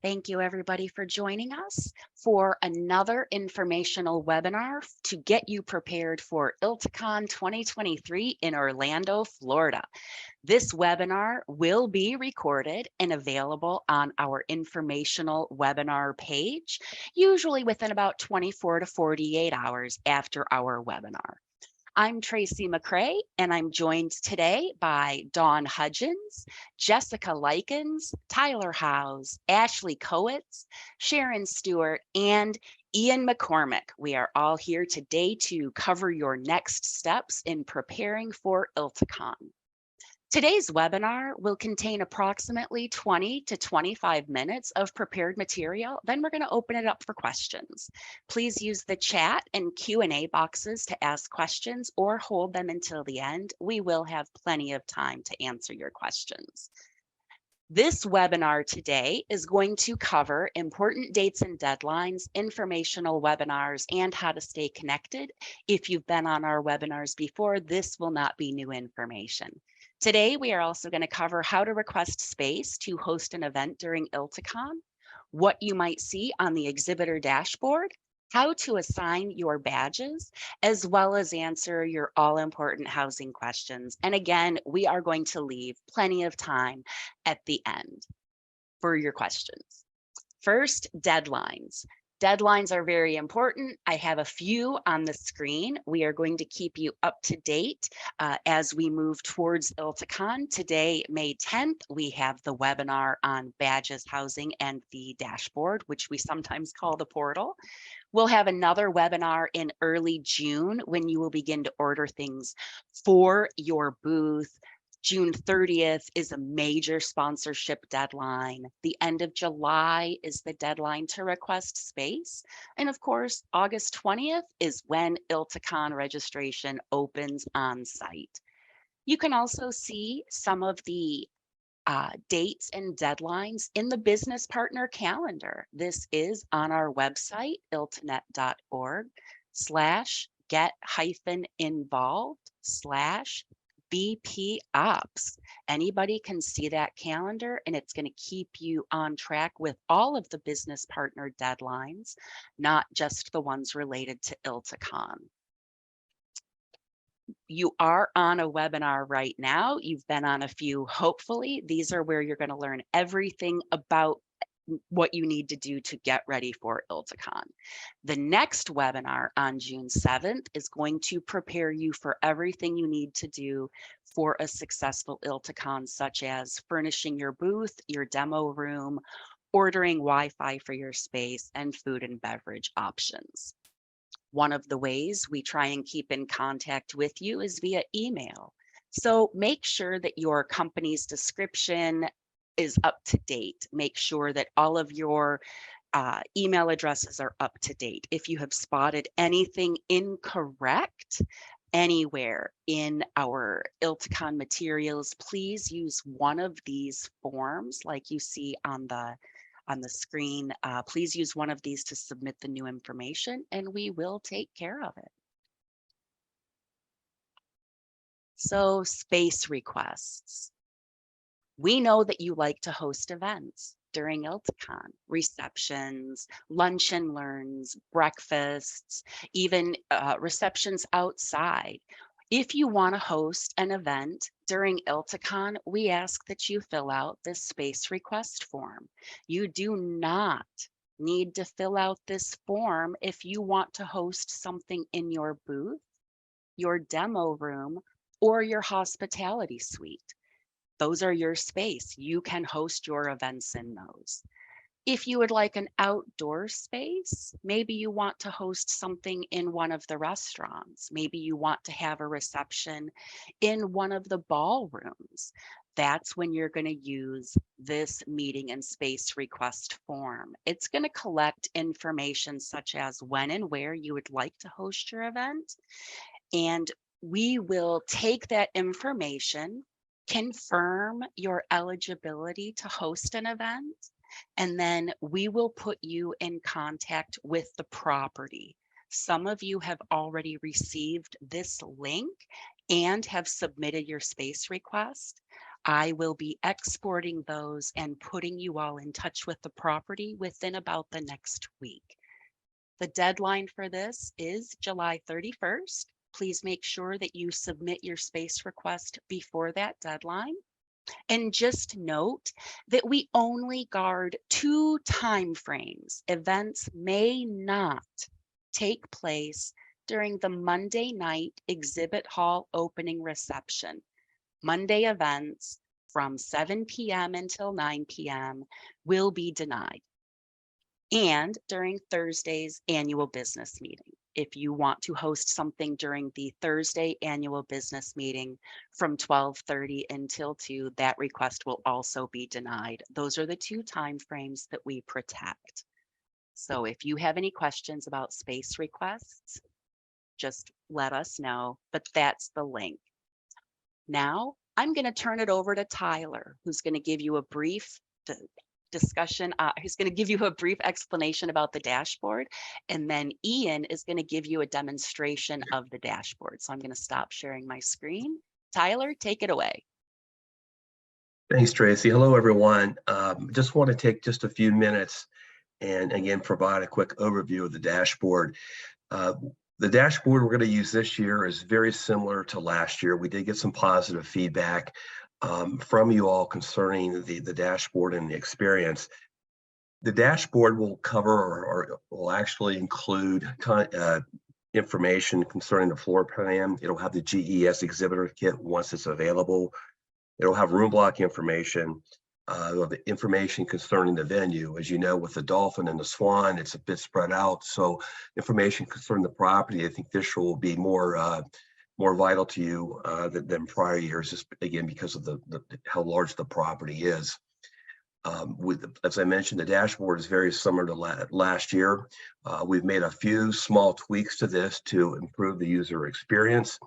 Thank you, everybody, for joining us for another informational webinar to get you prepared for ILTACON 2023 in Orlando, Florida. This webinar will be recorded and available on our informational webinar page, usually within about 24 to 48 hours after our webinar. I'm Tracy McCrae, and I'm joined today by Dawn Hudgens, Jessica Likens, Tyler Howes, Ashley Kowitz, Sharon Stewart, and Ian McCormick. We are all here today to cover your next steps in preparing for ILTACON. Today's webinar will contain approximately 20 to 25 minutes of prepared material. Then we're going to open it up for questions. Please use the chat and Q&A boxes to ask questions or hold them until the end. We will have plenty of time to answer your questions. This webinar today is going to cover important dates and deadlines, informational webinars, and how to stay connected. If you've been on our webinars before, this will not be new information. Today, we are also going to cover how to request space to host an event during ILTACON, what you might see on the exhibitor dashboard, how to assign your badges, as well as answer your all-important housing questions. And again, we are going to leave plenty of time at the end for your questions. First, deadlines. Deadlines are very important. I have a few on the screen. We are going to keep you up to date as we move towards ILTACON. Today, May 10th, we have the webinar on badges, housing, and the dashboard, which we sometimes call the portal. We'll have another webinar in early June when you will begin to order things for your booth. June 30th is a major sponsorship deadline. The end of July is the deadline to request space. And of course, August 20th is when ILTACON registration opens on site. You can also see some of the dates and deadlines in the business partner calendar. This is on our website, iltanet.org/get-involved/BP Ops. Anybody can see that calendar, and it's going to keep you on track with all of the business partner deadlines, not just the ones related to ILTACON. You are on a webinar right now. You've been on a few, hopefully. These are where you're going to learn everything about what you need to do to get ready for ILTACON. The next webinar on June 7th is going to prepare you for everything you need to do for a successful ILTACON, such as furnishing your booth, your demo room, ordering Wi-Fi for your space, and food and beverage options. One of the ways we try and keep in contact with you is via email. So make sure that your company's description is up to date. Make sure that all of your email addresses are up to date. If you have spotted anything incorrect anywhere in our ILTACON materials, please use one of these forms like you see on the screen. Please use one of these to submit the new information, and we will take care of it. So, space requests. We know that you like to host events during ILTACON, receptions, lunch and learns, breakfasts, even receptions outside. If you want to host an event during ILTACON, we ask that you fill out this space request form. You do not need to fill out this form if you want to host something in your booth, your demo room, or your hospitality suite. Those are your space. You can host your events in those. If you would like an outdoor space, maybe you want to host something in one of the restaurants. Maybe you want to have a reception in one of the ballrooms. That's when you're going to use this meeting and space request form. It's going to collect information such as when and where you would like to host your event. And we will take that information, confirm your eligibility to host an event, and then we will put you in contact with the property. Some of you have already received this link and have submitted your space request. I will be exporting those and putting you all in touch with the property within about the next week. The deadline for this is July 31st. Please make sure that you submit your space request before that deadline. And just note that we only guard 2 time frames. Events may not take place during the Monday night exhibit hall opening reception. Monday events from 7 p.m. until 9 p.m. will be denied. And during Thursday's annual business meeting. If you want to host something during the Thursday annual business meeting from 12:30 until 2, that request will also be denied. Those are the 2 time frames that we protect. So if you have any questions about space requests, just let us know, but that's the link. Now, I'm going to turn it over to Tyler, who's going to give you a brief discussion. Who's going to give you a brief explanation about the dashboard. And then Ian is going to give you a demonstration of the dashboard. So I'm going to stop sharing my screen. Tyler, take it away. Thanks, Tracy. Hello, everyone. Just want to take just a few minutes and again, provide a quick overview of the dashboard. The dashboard we're going to use this year is very similar to last year. We did get some positive feedback from you all concerning the dashboard and the experience. The dashboard will cover or will actually include information concerning the floor plan. It'll have the GES exhibitor kit once it's available. It'll have room block information. The information concerning the venue. As you know, with the Dolphin and the Swan, it's a bit spread out. So information concerning the property, I think this year will be more vital to you than prior years, just again, because of how large the property is. As I mentioned, the dashboard is very similar to last year. We've made a few small tweaks to this to improve the user experience.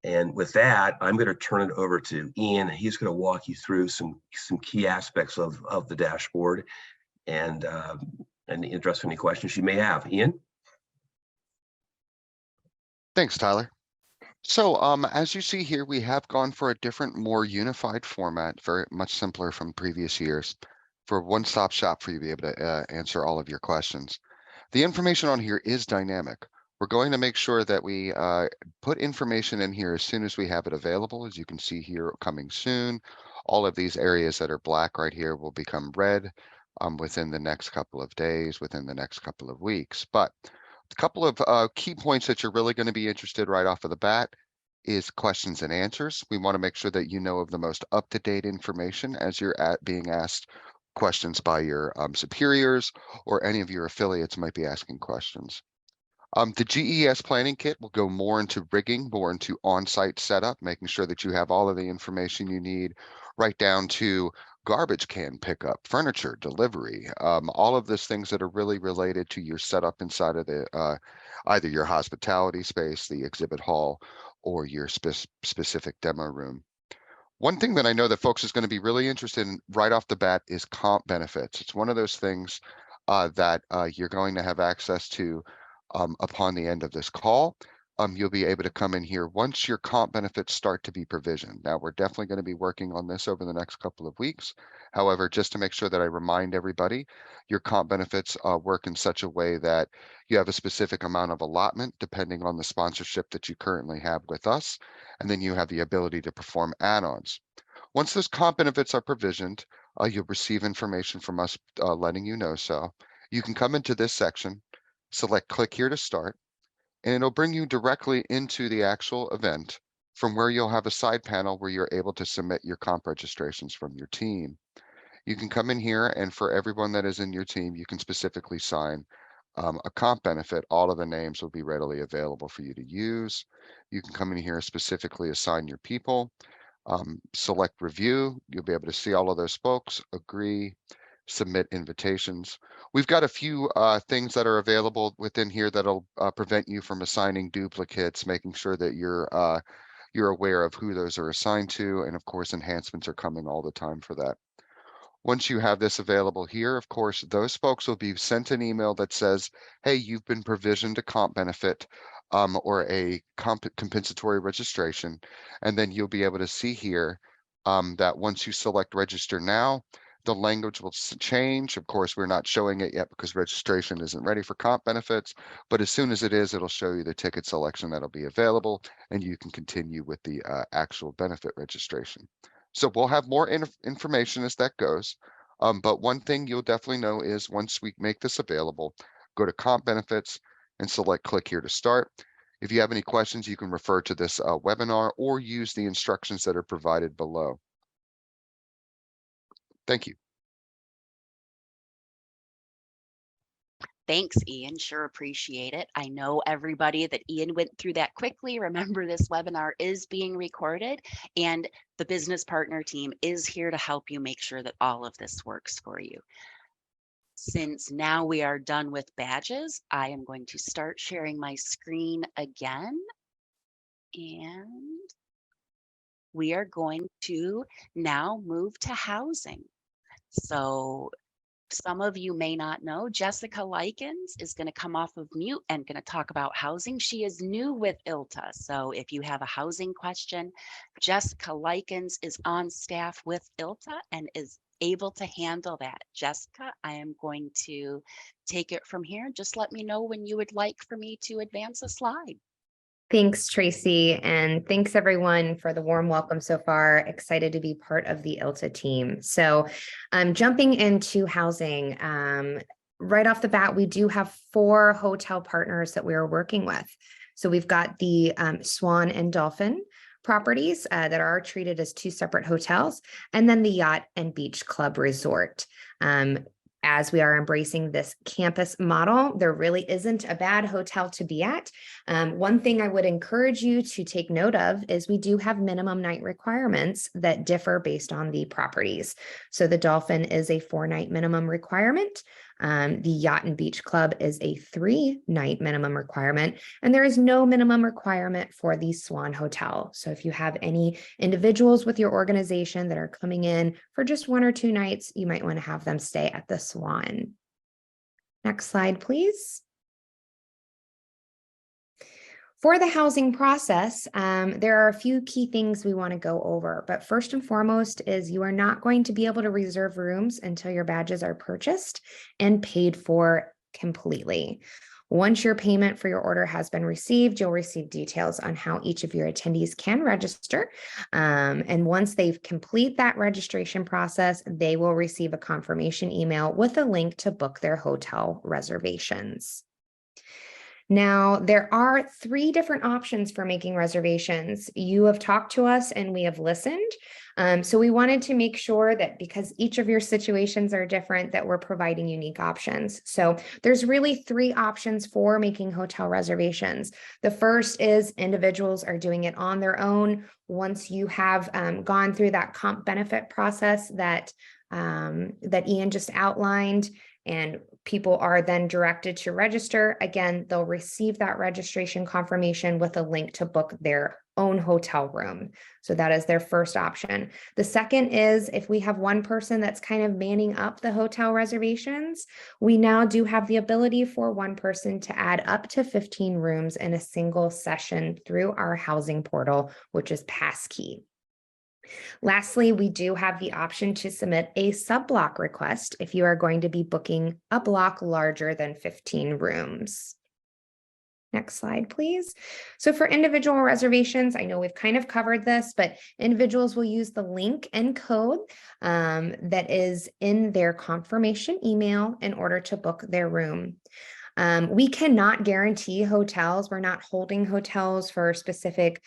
And with that, I'm going to turn it over to Ian. He's going to walk you through some key aspects of the dashboard and address any questions you may have. Ian? Thanks, Tyler. So as you see here, we have gone for a different, more unified format, very much simpler from previous years, for a one-stop shop for you to be able to answer all of your questions. The information on here is dynamic. We're going to make sure that we put information in here as soon as we have it available. As you can see here, coming soon. All of these areas that are black right here will become red within the next couple of days, within the next couple of weeks. But a couple of key points that you're really going to be interested right off of the bat is questions and answers. We want to make sure that you know of the most up-to-date information as you're being asked questions by your superiors, or any of your affiliates might be asking questions. The GES planning kit will go more into rigging, more into on-site setup, making sure that you have all of the information you need, right down to garbage can pickup, furniture delivery, all of those things that are really related to your setup inside of the either your hospitality space, the exhibit hall, or your specific demo room. One thing that I know that folks is going to be really interested in right off the bat is comp benefits. It's one of those things that you're going to have access to upon the end of this call. You'll be able to come in here once your comp benefits start to be provisioned. Now, we're definitely going to be working on this over the next couple of weeks. However, just to make sure that I remind everybody, your comp benefits work in such a way that you have a specific amount of allotment depending on the sponsorship that you currently have with us, and then you have the ability to perform add-ons. Once those comp benefits are provisioned, you'll receive information from us letting you know so. You can come into this section, select click here to start, and it'll bring you directly into the actual event, from where you'll have a side panel where you're able to submit your comp registrations from your team. You can come in here, and for everyone that is in your team, you can specifically sign a comp benefit. All of the names will be readily available for you to use. You can come in here, specifically assign your people, select review. You'll be able to see all of those folks, agree, submit invitations. We've got a few things that are available within here that'll prevent you from assigning duplicates, making sure that you're aware of who those are assigned to, and of course enhancements are coming all the time for that. Once you have this available here, of course, those folks will be sent an email that says, hey, you've been provisioned a comp benefit or a compensatory registration, and then you'll be able to see here that once you select register now, the language will change. Of course, we're not showing it yet because registration isn't ready for comp benefits, but as soon as it is, it'll show you the ticket selection that'll be available, and you can continue with the actual benefit registration. So we'll have more information as that goes. But one thing you'll definitely know is once we make this available, go to comp benefits and select click here to start. If you have any questions, you can refer to this webinar or use the instructions that are provided below. Thank you. Thanks, Ian. Sure appreciate it. I know everybody that Ian went through that quickly. Remember, this webinar is being recorded, and the business partner team is here to help you make sure that all of this works for you. Since now we are done with badges, I am going to start sharing my screen again. And we are going to now move to housing. So some of you may not know, Jessica Likens is going to come off of mute and going to talk about housing. She is new with ILTA. So if you have a housing question, Jessica Likens is on staff with ILTA and is able to handle that. Jessica, I am going to take it from here. Just let me know when you would like for me to advance a slide. Thanks, Tracy, and thanks everyone for the warm welcome so far. Excited to be part of the ILTA team. So jumping into housing, right off the bat, we do have 4 hotel partners that we are working with. So we've got the Swan and Dolphin properties that are treated as 2 separate hotels, and then the Yacht and Beach Club Resort. As we are embracing this campus model, there really isn't a bad hotel to be at. One thing I would encourage you to take note of is we do have minimum night requirements that differ based on the properties. So the Dolphin is a 4-night minimum requirement. The Yacht and Beach Club is a 3-night minimum requirement, and there is no minimum requirement for the Swan Hotel. So if you have any individuals with your organization that are coming in for just 1 or 2 nights, you might want to have them stay at the Swan. Next slide, please. For the housing process, there are a few key things we want to go over, but first and foremost is you are not going to be able to reserve rooms until your badges are purchased and paid for completely. Once your payment for your order has been received, you'll receive details on how each of your attendees can register. And once they complete that registration process, they will receive a confirmation email with a link to book their hotel reservations. Now, there are 3 different options for making reservations. You have talked to us and we have listened. So we wanted to make sure that because each of your situations are different, that we're providing unique options. So there's really 3 options for making hotel reservations. The first is individuals are doing it on their own. Once you have gone through that comp benefit process that Ian just outlined, and people are then directed to register. Again, they'll receive that registration confirmation with a link to book their own hotel room. So that is their first option. The second is if we have one person that's kind of manning up the hotel reservations, we now do have the ability for one person to add up to 15 rooms in a single session through our housing portal, which is Passkey. Lastly, we do have the option to submit a sub-block request if you are going to be booking a block larger than 15 rooms. Next slide, please. So for individual reservations, I know we've kind of covered this, but individuals will use the link and code that is in their confirmation email in order to book their room. We cannot guarantee hotels. We're not holding hotels for specific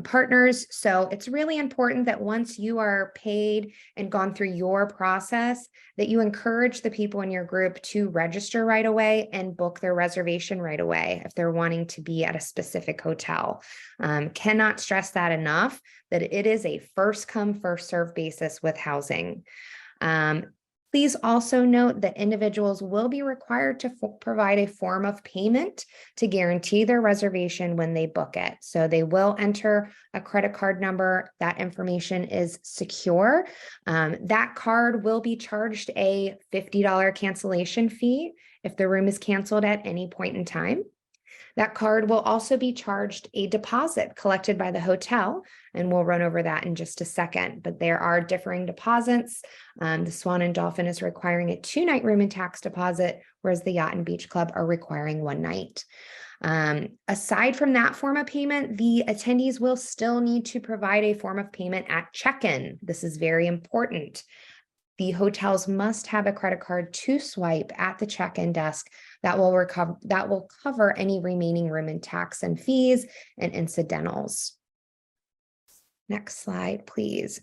partners. So it's really important that once you are paid and gone through your process, that you encourage the people in your group to register right away and book their reservation right away if they're wanting to be at a specific hotel. Cannot stress that enough, that it is a first come, first serve basis with housing. Please also note that individuals will be required to provide a form of payment to guarantee their reservation when they book it. So they will enter a credit card number. That information is secure. That card will be charged a $50 cancellation fee if the room is canceled at any point in time. That card will also be charged a deposit collected by the hotel, and we'll run over that in just a second. But there are differing deposits. The Swan and Dolphin is requiring a 2-night room and tax deposit, whereas the Yacht and Beach Club are requiring 1 night. Aside from that form of payment, the attendees will still need to provide a form of payment at check-in. This is very important. The hotels must have a credit card to swipe at the check-in desk that will cover any remaining room and tax and fees and incidentals. Next slide, please.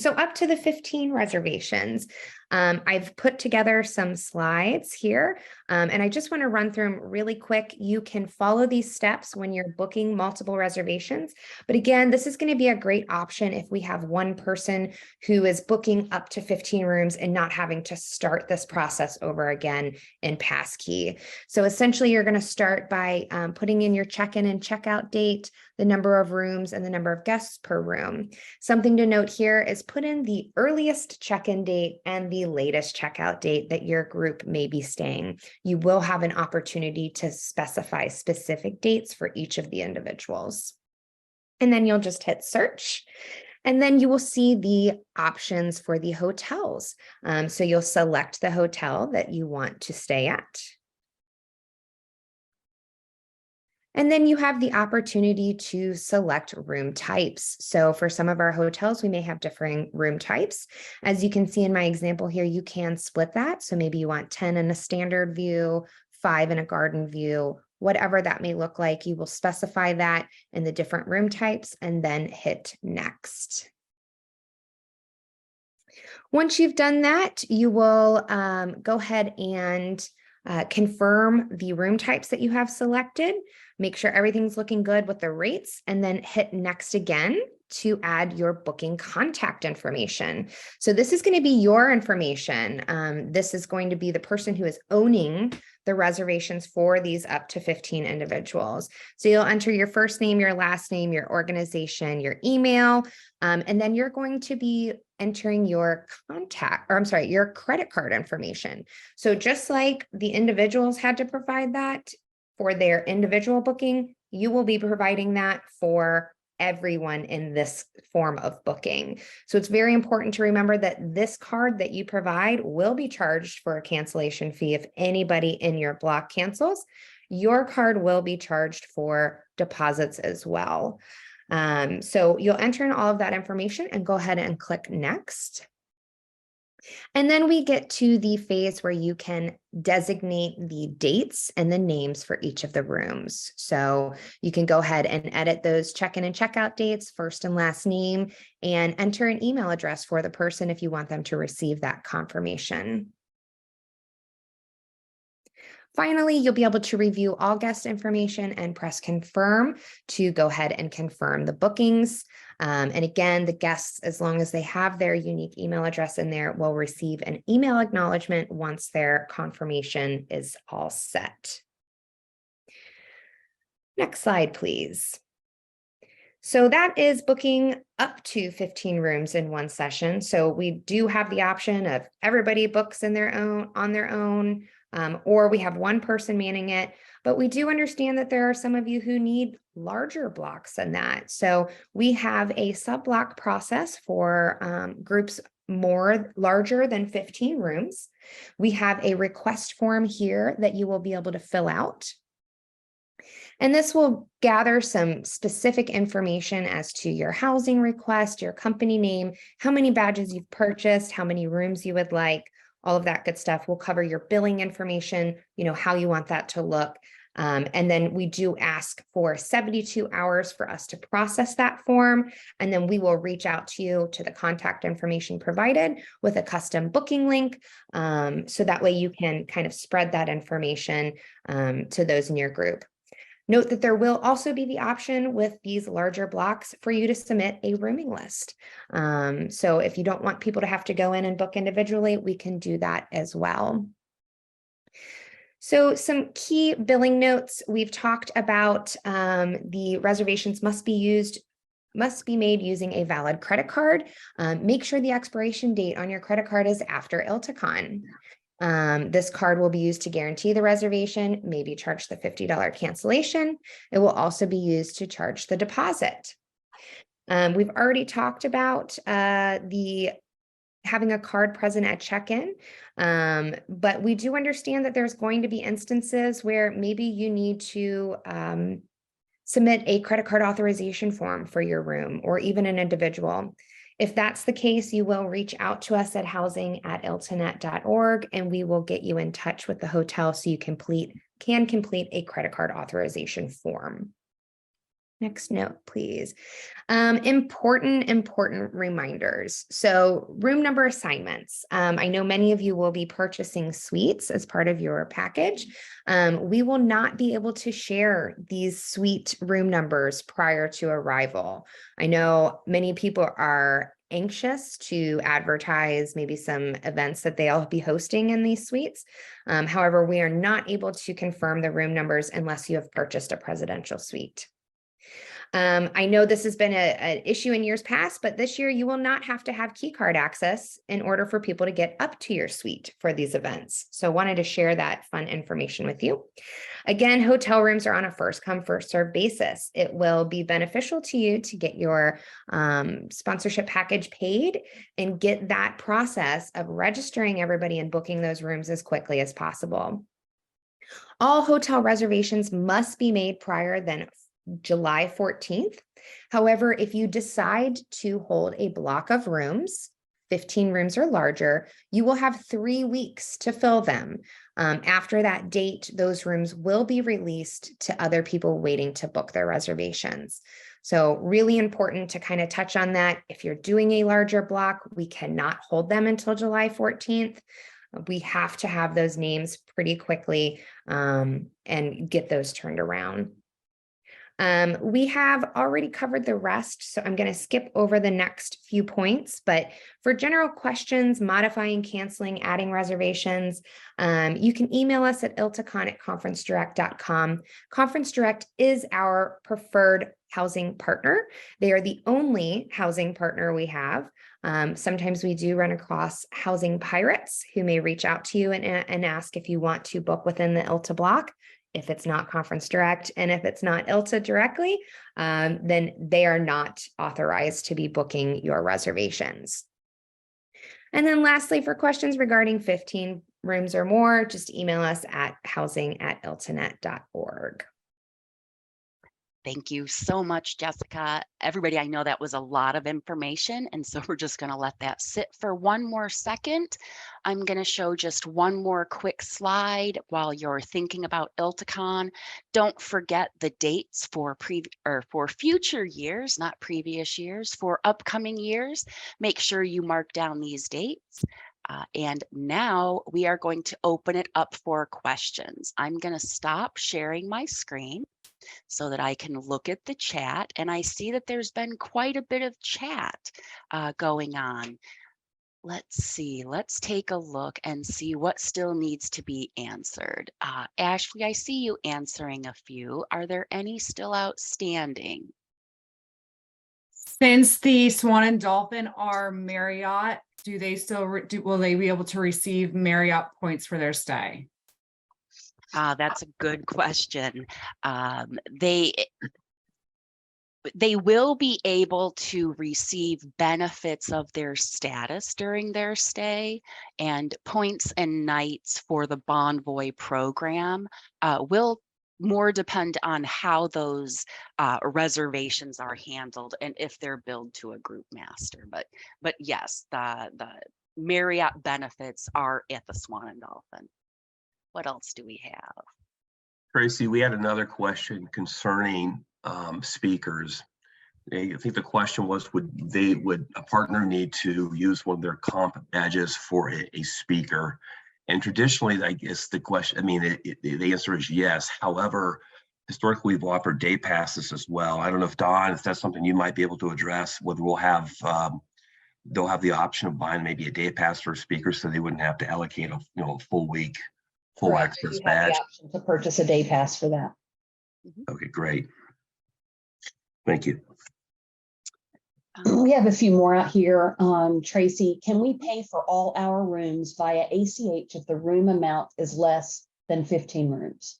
So up to the 15 reservations. I've put together some slides here, and I just want to run through them really quick. You can follow these steps when you're booking multiple reservations. But again, this is going to be a great option if we have one person who is booking up to 15 rooms and not having to start this process over again in Passkey. So essentially, you're going to start by putting in your check-in and checkout date, the number of rooms, and the number of guests per room. Something to note here is put in the earliest check-in date and the latest checkout date that your group may be staying. You will have an opportunity to specify specific dates for each of the individuals. And then you'll just hit search. And then you will see the options for the hotels. So you'll select the hotel that you want to stay at. And then you have the opportunity to select room types. So for some of our hotels, we may have differing room types. As you can see in my example here, you can split that. So maybe you want 10 in a standard view, 5 in a garden view, whatever that may look like. You will specify that in the different room types and then hit next. Once you've done that, you will go ahead and confirm the room types that you have selected. Make sure everything's looking good with the rates, and then hit next again to add your booking contact information. So this is going to be your information. This is going to be the person who is owning the reservations for these up to 15 individuals. So you'll enter your first name, your last name, your organization, your email, and then you're going to be entering your your credit card information. So just like the individuals had to provide that for their individual booking, you will be providing that for everyone in this form of booking. So it's very important to remember that this card that you provide will be charged for a cancellation fee if anybody in your block cancels. Your card will be charged for deposits as well. So you'll enter in all of that information and go ahead and click next. And then we get to the phase where you can designate the dates and the names for each of the rooms. So you can go ahead and edit those check-in and checkout dates, first and last name, and enter an email address for the person if you want them to receive that confirmation. Finally, you'll be able to review all guest information and press confirm to go ahead and confirm the bookings. And again, the guests, as long as they have their unique email address in there, will receive an email acknowledgement once their confirmation is all set. Next slide, please. So that is booking up to 15 rooms in one session. So we do have the option of everybody books on their own, or we have one person manning it. But we do understand that there are some of you who need larger blocks than that. So we have a sub-block process for groups larger than 15 rooms. We have a request form here that you will be able to fill out. And this will gather some specific information as to your housing request, your company name, how many badges you've purchased, how many rooms you would like, all of that good stuff. We'll cover your billing information, how you want that to look. And then we do ask for 72 hours for us to process that form. And then we will reach out to you to the contact information provided with a custom booking link. So that way you can kind of spread that information to those in your group. Note that there will also be the option with these larger blocks for you to submit a rooming list. So if you don't want people to have to go in and book individually, we can do that as well. So some key billing notes. We've talked about the reservations must be made using a valid credit card. Make sure the expiration date on your credit card is after ILTACON. This card will be used to guarantee the reservation, maybe charge the $50 cancellation. It will also be used to charge the deposit. We've already talked about having a card present at check-in, but we do understand that there's going to be instances where maybe you need to submit a credit card authorization form for your room or even an individual. If that's the case, you will reach out to us at housing@iltanet.org and we will get you in touch with the hotel so you can complete a credit card authorization form. Next note, please. Important reminders. So room number assignments. I know many of you will be purchasing suites as part of your package. We will not be able to share these suite room numbers prior to arrival. I know many people are anxious to advertise maybe some events that they'll be hosting in these suites. However, we are not able to confirm the room numbers unless you have purchased a presidential suite. I know this has been an issue in years past, but this year you will not have to have key card access in order for people to get up to your suite for these events. So wanted to share that fun information with you. Again, hotel rooms are on a first come, first serve basis. It will be beneficial to you to get your sponsorship package paid and get that process of registering everybody and booking those rooms as quickly as possible. All hotel reservations must be made prior than July 14th. However, if you decide to hold a block of rooms, 15 rooms or larger, you will have 3 weeks to fill them. After that date, those rooms will be released to other people waiting to book their reservations. So really important to kind of touch on that. If you're doing a larger block, we cannot hold them until July 14th. We have to have those names pretty quickly and get those turned around. We have already covered the rest, so I'm going to skip over the next few points, but for general questions, modifying, canceling, adding reservations, you can email us at iltacon@conferencedirect.com. Conference Direct is our preferred housing partner. They are the only housing partner we have. Sometimes we do run across housing pirates who may reach out to you and ask if you want to book within the ILTA block. If it's not Conference Direct and if it's not ILTA directly, then they are not authorized to be booking your reservations. And then lastly, for questions regarding 15 rooms or more, just email us at housing@iltanet.org. Thank you so much, Jessica. Everybody, I know that was a lot of information, and so we're just going to let that sit for one more second. I'm going to show just one more quick slide while you're thinking about ILTACON. Don't forget the dates for future years, not previous years, for upcoming years. Make sure you mark down these dates. And now we are going to open it up for questions. I'm going to stop sharing my screen so that I can look at the chat, and I see that there's been quite a bit of chat going on. Let's see, let's take a look and see what still needs to be answered. Ashley, I see you answering a few. Are there any still outstanding? Since the Swan and Dolphin are Marriott, do they still will they be able to receive Marriott points for their stay? That's a good question. They will be able to receive benefits of their status during their stay, and points and nights for the Bonvoy program will more depend on how those reservations are handled and if they're billed to a group master. But yes, the Marriott benefits are at the Swan and Dolphin. What else do we have? Tracy, we had another question concerning speakers. I think the question was, would a partner need to use one of their comp badges for a speaker? And traditionally, I guess the question, I mean, the answer is yes. However, historically, we've offered day passes as well. I don't know if Dawn, if that's something you might be able to address, whether we'll have they'll have the option of buying maybe a day pass for speakers, so they wouldn't have to allocate a full week, full Correct. access You have the badge. option to purchase a day pass for that. Okay, great. Thank you. We have a few more out here. Tracy, can we pay for all our rooms via ACH if the room amount is less than 15 rooms?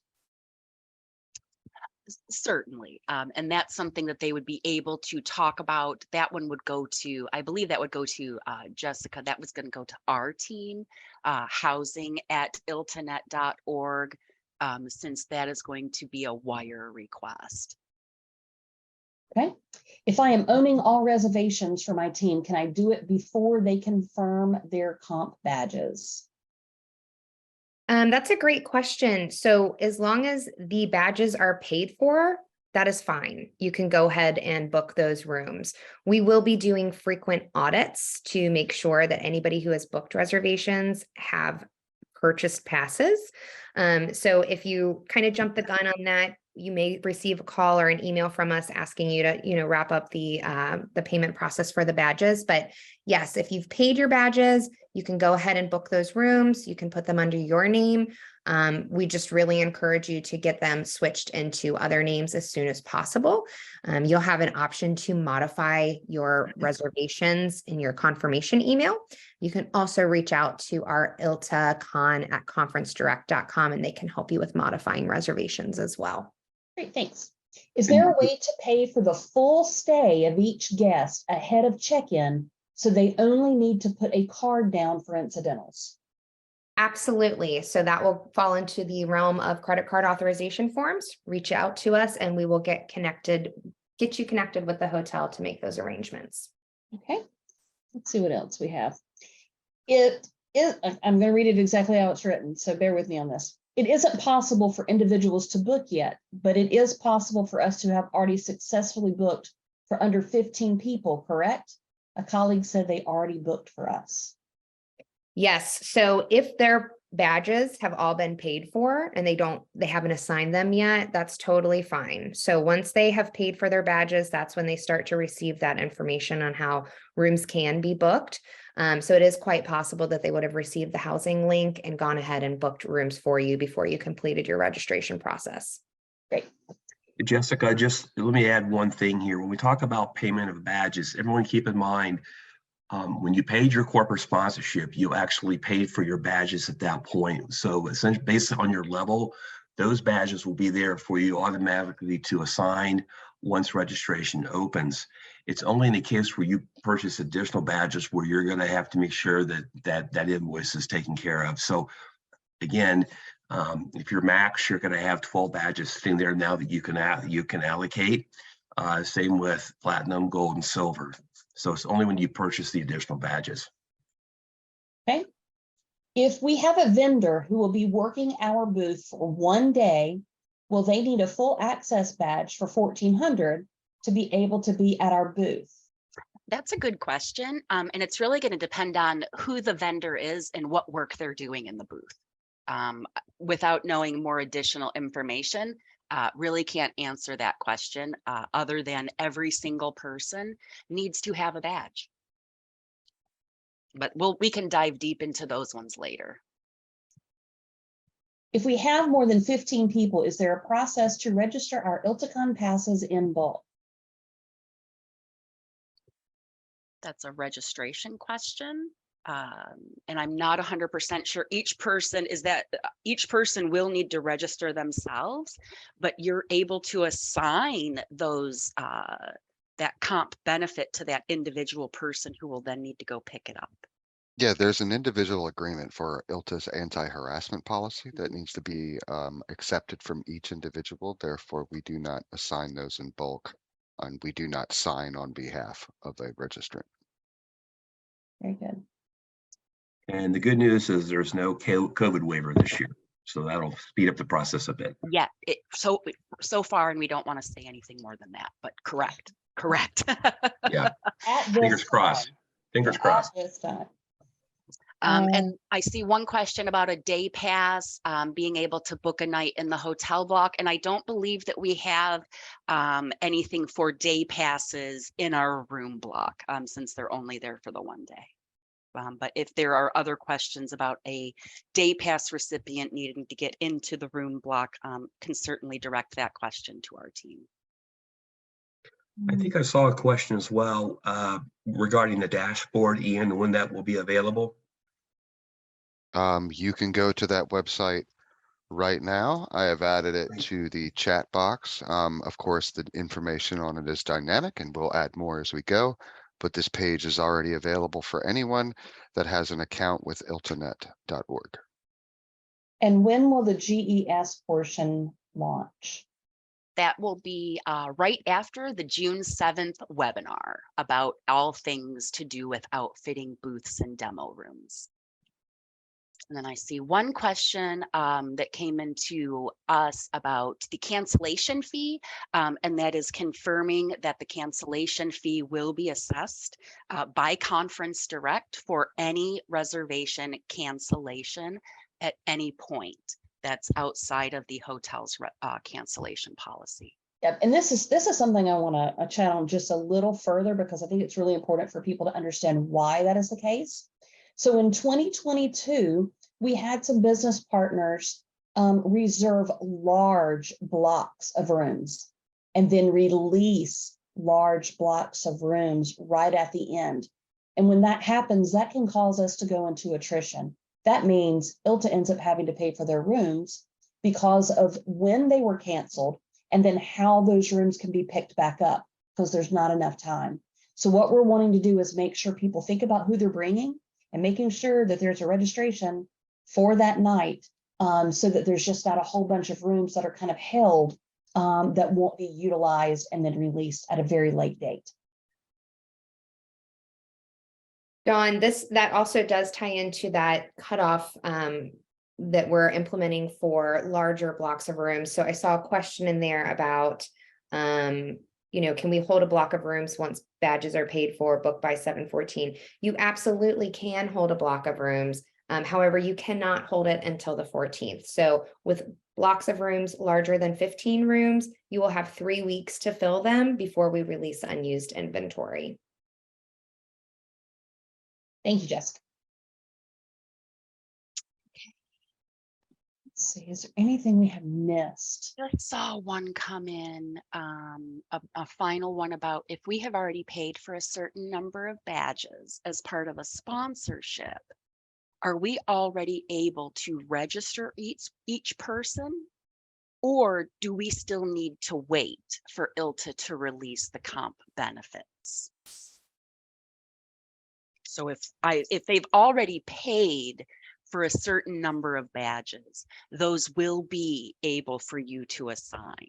Certainly. And that's something that they would be able to talk about. That one would go to, I believe that would go to Jessica. That was going to go to our team, housing@iltanet.org, since that is going to be a wire request. Okay. If I am owning all reservations for my team, can I do it before they confirm their comp badges? That's a great question. So as long as the badges are paid for, that is fine. You can go ahead and book those rooms. We will be doing frequent audits to make sure that anybody who has booked reservations have purchased passes. So if you kind of jump the gun on that, you may receive a call or an email from us asking you to, wrap up the payment process for the badges. But yes, if you've paid your badges, you can go ahead and book those rooms. You can put them under your name. We just really encourage you to get them switched into other names as soon as possible. You'll have an option to modify your reservations in your confirmation email. You can also reach out to our ILTACON at conferencedirect.com and they can help you with modifying reservations as well. Great, thanks. Is there a way to pay for the full stay of each guest ahead of check-in so they only need to put a card down for incidentals? Absolutely. So that will fall into the realm of credit card authorization forms. Reach out to us and we will get you connected with the hotel to make those arrangements. Okay, let's see what else we have. I'm going to read it exactly how it's written, so bear with me on this. It isn't possible for individuals to book yet, but it is possible for us to have already successfully booked for under 15 people, correct? A colleague said they already booked for us. Yes. So if their badges have all been paid for and they haven't assigned them yet, that's totally fine. So once they have paid for their badges, that's when they start to receive that information on how rooms can be booked. So it is quite possible that they would have received the housing link and gone ahead and booked rooms for you before you completed your registration process. Great. Jessica, just let me add one thing here. When we talk about payment of badges, everyone keep in mind, when you paid your corporate sponsorship, you actually paid for your badges at that point. So essentially, based on your level, those badges will be there for you automatically to assign once registration opens. It's only in the case where you purchase additional badges where you're going to have to make sure that invoice is taken care of. So again, if you're max, you're going to have 12 badges sitting there now that you can allocate. Same with platinum, gold, and silver. So it's only when you purchase the additional badges. Okay. If we have a vendor who will be working our booth for one day, will they need a full access badge for 1,400 to be able to be at our booth? That's a good question. And it's really going to depend on who the vendor is and what work they're doing in the booth. Without knowing more additional information, really can't answer that question other than every single person needs to have a badge. But we can dive deep into those ones later. If we have more than 15 people, is there a process to register our ILTACON passes in bulk? That's a registration question. And I'm not 100% sure each person will need to register themselves, but you're able to assign those that comp benefit to that individual person who will then need to go pick it up. Yeah, there's an individual agreement for ILTA's anti-harassment policy that needs to be accepted from each individual. Therefore, we do not assign those in bulk and we do not sign on behalf of a registrant. Very good. And the good news is there's no COVID waiver this year. So that'll speed up the process a bit. Yeah, so far, and we don't want to say anything more than that, but correct. Yeah. Fingers crossed. Fingers crossed. At this time. And I see one question about a day pass, being able to book a night in the hotel block. And I don't believe that we have anything for day passes in our room block since they're only there for the one day. But if there are other questions about a day pass recipient needing to get into the room block, can certainly direct that question to our team. I think I saw a question as well regarding the dashboard, Ian, when that will be available. You can go to that website right now. I have added it to the chat box. Of course, the information on it is dynamic and we'll add more as we go, but this page is already available for anyone that has an account with iltanet.org. And when will the GES portion launch? That will be right after the June 7th webinar about all things to do with outfitting booths and demo rooms. And then I see one question that came into us about the cancellation fee, and that is confirming that the cancellation fee will be assessed by Conference Direct for any reservation cancellation at any point that's outside of the hotel's cancellation policy. Yep, and this is something I want to chat on just a little further because I think it's really important for people to understand why that is the case. So in 2022, we had some business partners reserve large blocks of rooms and then release large blocks of rooms right at the end. And when that happens, that can cause us to go into attrition. That means ILTA ends up having to pay for their rooms because of when they were canceled and then how those rooms can be picked back up because there's not enough time. So what we're wanting to do is make sure people think about who they're bringing and making sure that there's a registration for that night so that there's just not a whole bunch of rooms that are kind of held that won't be utilized and then released at a very late date. Dawn, that also does tie into that cutoff that we're implementing for larger blocks of rooms. So I saw a question in there about, can we hold a block of rooms once badges are paid for, booked by 7/14? You absolutely can hold a block of rooms. However, you cannot hold it until the 14th. So with blocks of rooms larger than 15 rooms, you will have 3 weeks to fill them before we release unused inventory. Thank you, Jessica. Let's see, is there anything we have missed? Just saw one come in, a final one about if we have already paid for a certain number of badges as part of a sponsorship, are we already able to register each person? Or do we still need to wait for ILTA to release the comp benefits? So if they've already paid for a certain number of badges, those will be able for you to assign.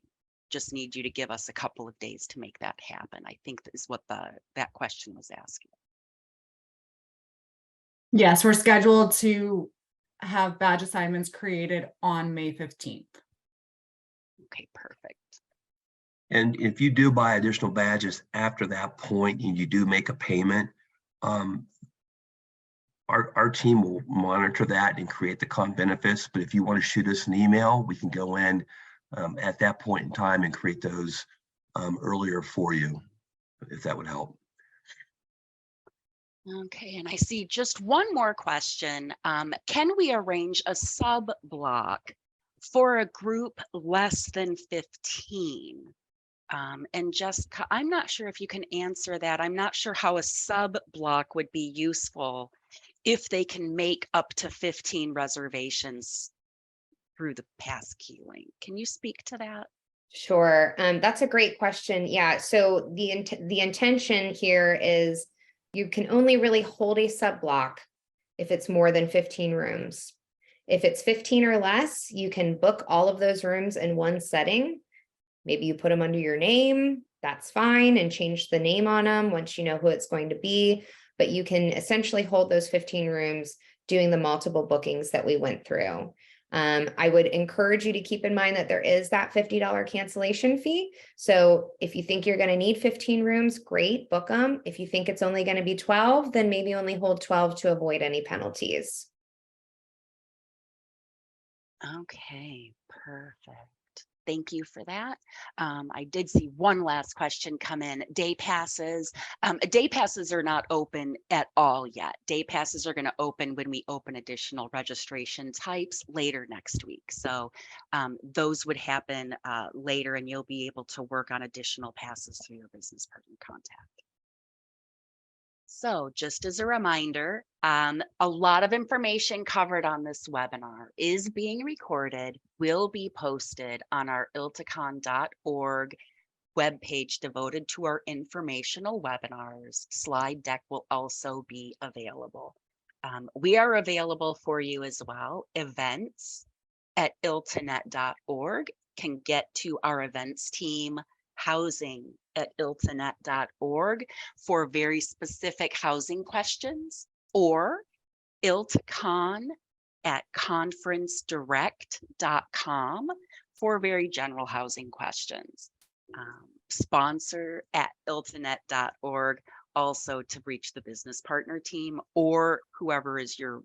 Just need you to give us a couple of days to make that happen. I think that is what that question was asking. Yes, we're scheduled to have badge assignments created on May 15th. Okay, perfect. And if you do buy additional badges after that point and you do make a payment, our team will monitor that and create the comp benefits. But if you want to shoot us an email, we can go in at that point in time and create those earlier for you, if that would help. Okay, and I see just one more question. Can we arrange a sub block for a group less than 15? And Jessica, I'm not sure if you can answer that. I'm not sure how a sub block would be useful if they can make up to 15 reservations through the passkey link. Can you speak to that? Sure. That's a great question. Yeah. So the intention here is you can only really hold a sub block if it's more than 15 rooms. If it's 15 or less, you can book all of those rooms in one setting. Maybe you put them under your name, that's fine, and change the name on them once you know who it's going to be. But you can essentially hold those 15 rooms doing the multiple bookings that we went through. I would encourage you to keep in mind that there is that $50 cancellation fee. So if you think you're going to need 15 rooms, great, book them. If you think it's only going to be 12, then maybe only hold 12 to avoid any penalties. Okay, perfect. Thank you for that. I did see one last question come in. Day passes. Day passes are not open at all yet. Day passes are going to open when we open additional registration types later next week. So those would happen later, and you'll be able to work on additional passes through your business partner contact. So just as a reminder, a lot of information covered on this webinar is being recorded, will be posted on our iltacon.org webpage devoted to our informational webinars. Slide deck will also be available. We are available for you as well. Events at iltanet.org can get to our events team. Housing at iltanet.org for very specific housing questions, or ILTACON at conferencedirect.com for very general housing questions. Sponsor at iltanet.org also to reach the business partner team or whoever is your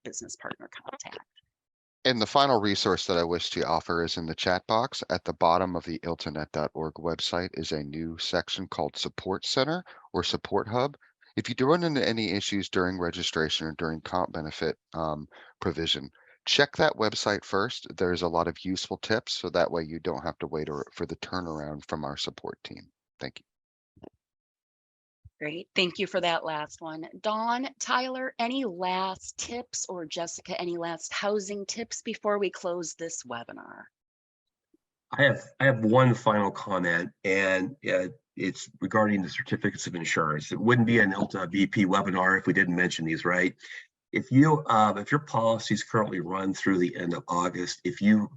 business partner contact. And the final resource that I wish to offer is in the chat box at the bottom of the iltanet.org website is a new section called Support Center or Support Hub. If you do run into any issues during registration or during comp benefit provision, check that website first. There's a lot of useful tips, so that way you don't have to wait for the turnaround from our support team. Thank you. Great. Thank you for that last one. Dawn, Tyler, any last tips, or Jessica, any last housing tips before we close this webinar? I have one final comment, and it's regarding the certificates of insurance. It wouldn't be an ILTA VP webinar if we didn't mention these, right? If your policies currently run through the end of August, if you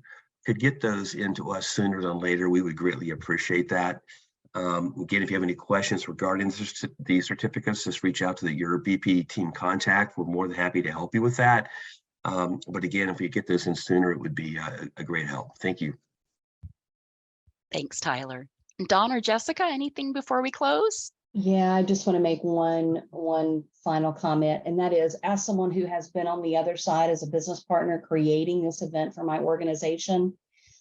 could get those into us sooner than later, we would greatly appreciate that. Again, if you have any questions regarding the certificates, just reach out to your BP team contact. We're more than happy to help you with that. But again, if you get this in sooner, it would be a great help. Thank you. Thanks, Tyler. Dawn or Jessica, anything before we close? Yeah, I just want to make one final comment, and that is, as someone who has been on the other side as a business partner creating this event for my organization,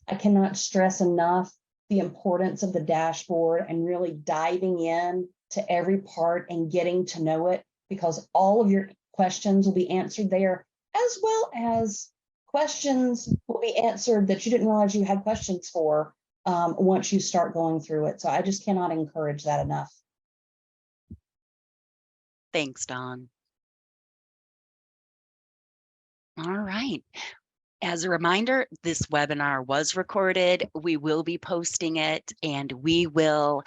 I cannot stress enough the importance of the dashboard and really diving in to every part and getting to know it, because all of your questions will be answered there, as well as questions will be answered that you didn't realize you had questions for once you start going through it. So I just cannot encourage that enough. Thanks, Dawn. All right. As a reminder, this webinar was recorded. We will be posting it, and we will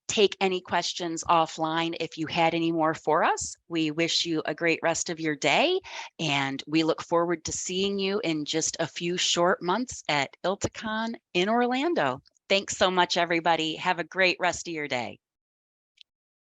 take any questions offline if you had any more for us. We wish you a great rest of your day, and we look forward to seeing you in just a few short months at ILTACON in Orlando. Thanks so much, everybody. Have a great rest of your day.